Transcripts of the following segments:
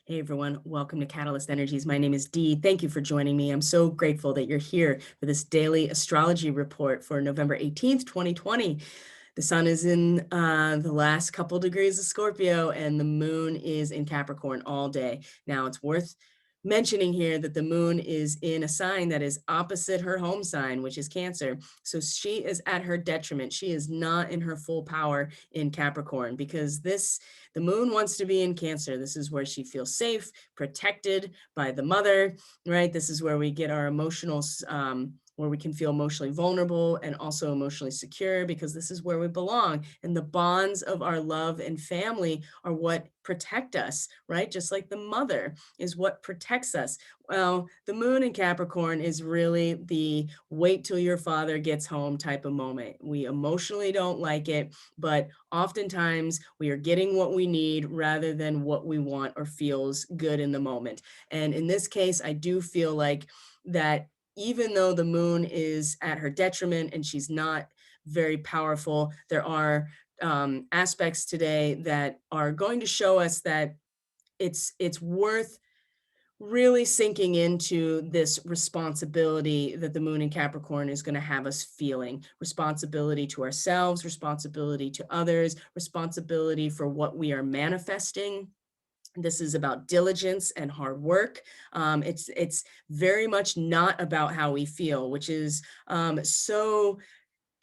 Hey everyone, welcome to Catalyst Energies. My name is Dee. Thank you for joining me. I'm so grateful that you're here for this daily astrology report for November 18th, 2020. The sun is in the last couple degrees of Scorpio and the moon is in Capricorn all day. Now it's worth mentioning here that the moon is in a sign that is opposite her home sign, which is Cancer. So she is at her detriment. She is not in her full power in Capricorn because the moon wants to be in Cancer. This is where she feels safe, protected by the mother, right? This is where we get our emotional, where we can feel emotionally vulnerable and also emotionally secure, because this is where we belong. And the bonds of our love and family are what protect us, right? Just like the mother is what protects us. Well, the moon in Capricorn is really the wait till your father gets home type of moment. We emotionally don't like it, but oftentimes we are getting what we need rather than what we want or feels good in the moment. And in this case, I do feel like that even though the moon is at her detriment and she's not very powerful, there are aspects today that are going to show us that it's worth really sinking into this responsibility that the moon in Capricorn is going to have us feeling. Responsibility to ourselves, responsibility to others, responsibility for what we are manifesting. This is about diligence and hard work. It's very much not about how we feel, which is so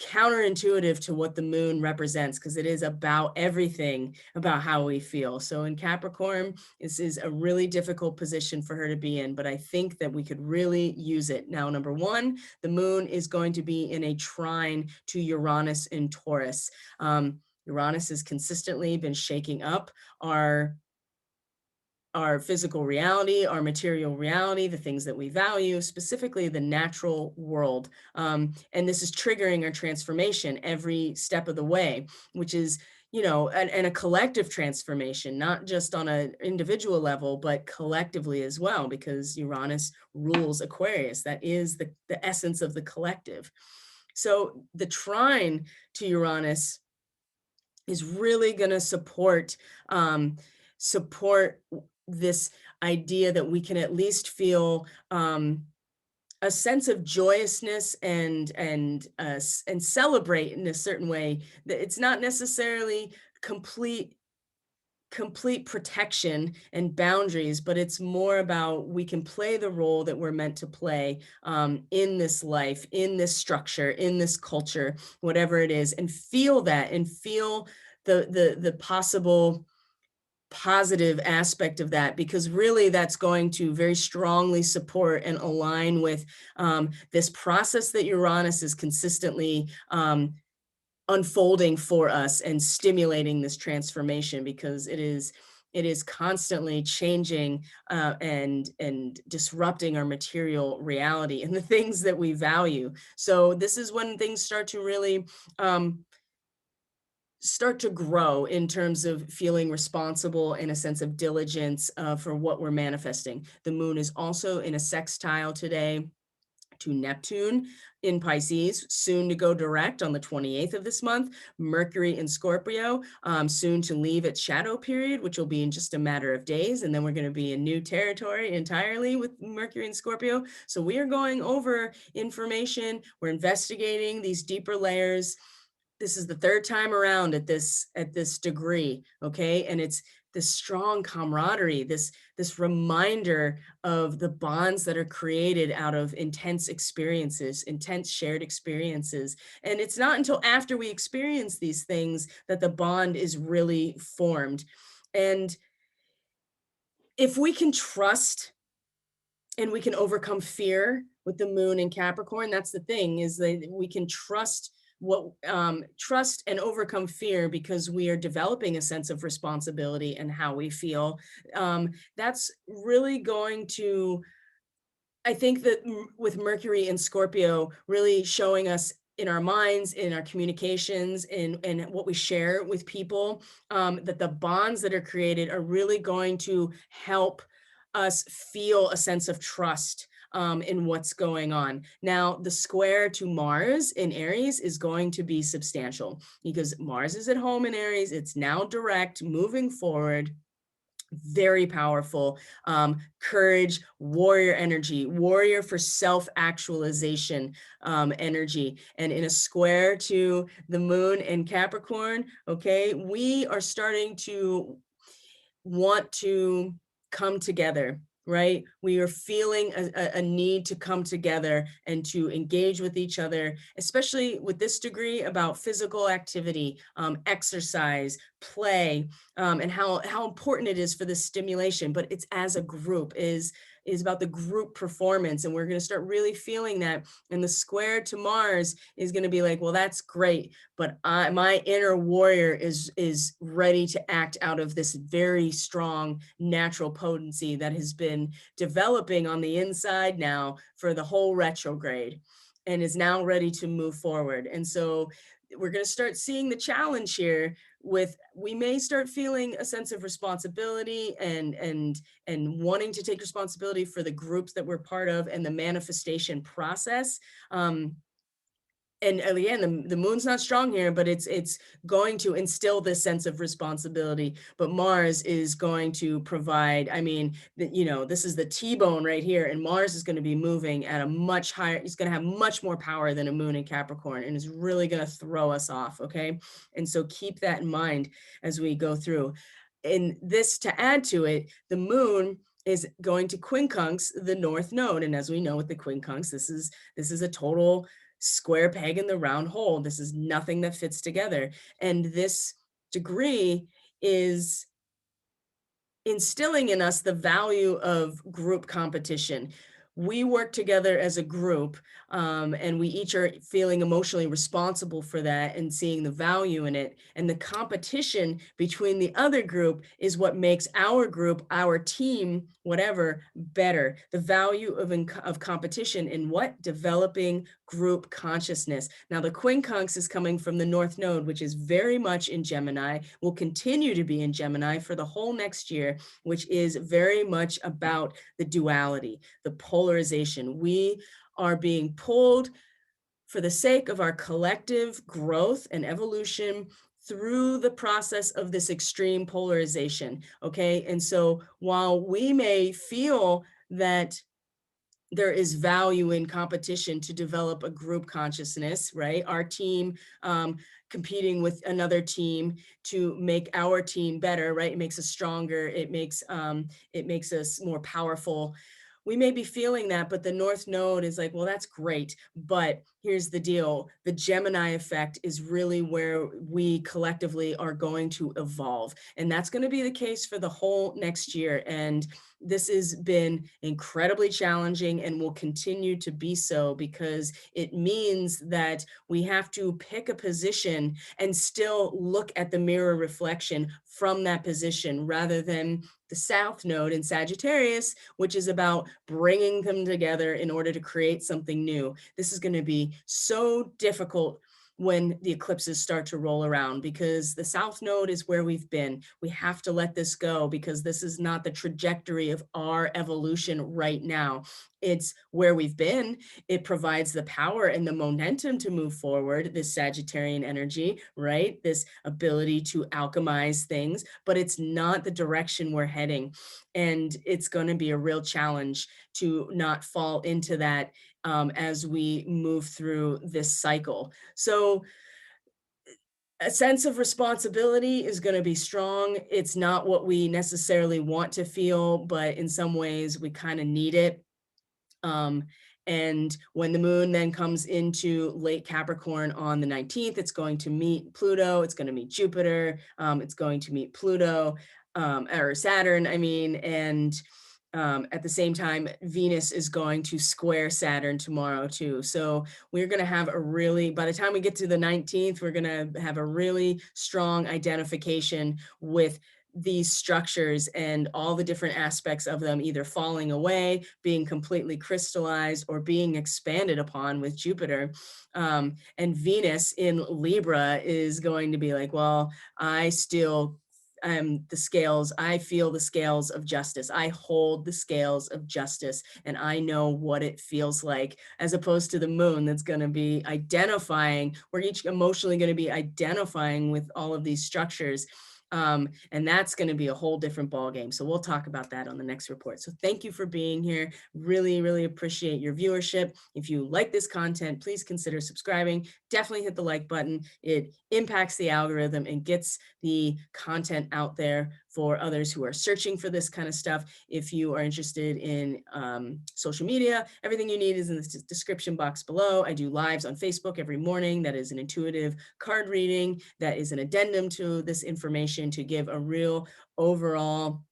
counterintuitive to what the moon represents, because it is about everything about how we feel. So in Capricorn, this is a really difficult position for her to be in, but I think that we could really use it. Now, number one, the moon is going to be in a trine to Uranus in Taurus. Uranus has consistently been shaking up our physical reality, our material reality, the things that we value, specifically the natural world. And this is triggering our transformation every step of the way, which is, and a collective transformation, not just on an individual level, but collectively as well, because Uranus rules Aquarius. That is the essence of the collective. So the trine to Uranus is really going to support this idea that we can at least feel a sense of joyousness and celebrate in a certain way. That it's not necessarily complete protection and boundaries, but it's more about we can play the role that we're meant to play in this life, in this structure, in this culture, whatever it is, and feel that and feel the possible positive aspect of that, because really that's going to very strongly support and align with this process that Uranus is consistently unfolding for us and stimulating this transformation, because it is constantly changing and disrupting our material reality and the things that we value. So this is when things start to really start to grow in terms of feeling responsible and a sense of diligence for what we're manifesting. The moon is also in a sextile today to Neptune in Pisces, soon to go direct on the 28th of this month. Mercury in Scorpio, soon to leave its shadow period, which will be in just a matter of days. And then we're going to be in new territory entirely with Mercury in Scorpio. So we are going over information. We're investigating these deeper layers. This is the third time around at this degree, okay? And it's this strong camaraderie, this reminder of the bonds that are created out of intense experiences, intense shared experiences. And it's not until after we experience these things that the bond is really formed. And if we can trust and we can overcome fear with the moon in Capricorn, that's the thing, is that we can trust trust and overcome fear because we are developing a sense of responsibility and how we feel. That's really going to, I think that with Mercury in Scorpio really showing us in our minds, in our communications, in what we share with people, that the bonds that are created are really going to help us feel a sense of trust in what's going on. Now, the square to Mars in Aries is going to be substantial because Mars is at home in Aries. It's now direct, moving forward. very powerful. Courage, warrior energy, warrior for self-actualization energy. And in a square to the moon in Capricorn, okay, we are starting to want to come together, right? We are feeling a need to come together and to engage with each other, especially with this degree about physical activity, exercise, play, and how important it is for the stimulation. But it's as a group, is about the group performance, and we're going to start really feeling that. And the square to Mars is going to be like, well, that's great, but my inner warrior is ready to act out of this very strong natural potency that has been developing on the inside now for the whole retrograde, and is now ready to move forward. And so we're going to start seeing the challenge here with, we may start feeling a sense of responsibility and wanting to take responsibility for the groups that we're part of and the manifestation process. And again, the moon's not strong here, but it's going to instill this sense of responsibility. But Mars is going to provide, I mean, this is the T-bone right here, and Mars is going to be moving at a much higher, he's going to have much more power than a moon in Capricorn, and is really going to throw us off, okay? And so keep that in mind as we go through. And this, to add to it, the moon is going to quincunx the North Node. And as we know with the quincunx, this is a total square peg in the round hole. This is nothing that fits together. And this degree is instilling in us the value of group competition. We work together as a group, and we each are feeling emotionally responsible for that and seeing the value in it. And the competition between the other group is what makes our group, our team, whatever, better. The value of competition in what? Developing group consciousness. Now, the quincunx is coming from the North Node, which is very much in Gemini, will continue to be in Gemini for the whole next year, which is very much about the duality, the polarization. We are being pulled for the sake of our collective growth and evolution through the process of this extreme polarization, okay? And so while we may feel that there is value in competition to develop a group consciousness, right? Our team competing with another team to make our team better, right? It makes us stronger. It makes us more powerful. We may be feeling that, but the North Node is like, well, that's great. But here's the deal. The Gemini effect is really where we collectively are going to evolve. And that's going to be the case for the whole next year. And this has been incredibly challenging and will continue to be so, because it means that we have to pick a position and still look at the mirror reflection from that position, rather than the South Node in Sagittarius, which is about bringing them together in order to create something new. This is going to be so difficult when the eclipses start to roll around, because the South Node is where we've been. We have to let this go, because this is not the trajectory of our evolution right now. It's where we've been. It provides the power and the momentum to move forward, this Sagittarian energy, right? This ability to alchemize things, but it's not the direction we're heading. And it's going to be a real challenge to not fall into that as we move through this cycle. So a sense of responsibility is going to be strong. It's not what we necessarily want to feel, but in some ways we kind of need it. And when the moon then comes into late Capricorn on the 19th, it's going to meet Pluto, it's going to meet Jupiter, it's going to meet Pluto, or Saturn, I mean, and at the same time, Venus is going to square Saturn tomorrow too. So we're going to have a really, by the time we get to the 19th, we're going to have a really strong identification with these structures and all the different aspects of them either falling away, being completely crystallized, or being expanded upon with Jupiter. And Venus in Libra is going to be like, well, I still the scales, I feel the scales of justice. I hold the scales of justice, and I know what it feels like, as opposed to the moon that's going to be identifying, we're each emotionally going to be identifying with all of these structures. And that's going to be a whole different ball game. So we'll talk about that on the next report. So thank you for being here. Really, really appreciate your viewership. If you like this content, please consider subscribing. Definitely hit the like button. It impacts the algorithm and gets the content out there for others who are searching for this kind of stuff. If you are interested in social media, everything you need is in the description box below. I do lives on Facebook every morning. That is an intuitive card reading. That is an addendum to this information to give a real overall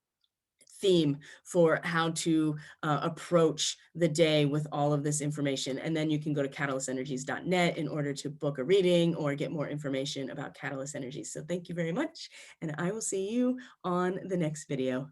theme for how to approach the day with all of this information. And then you can go to catalystenergies.net in order to book a reading or get more information about Catalyst Energies. So thank you very much. And I will see you on the next video.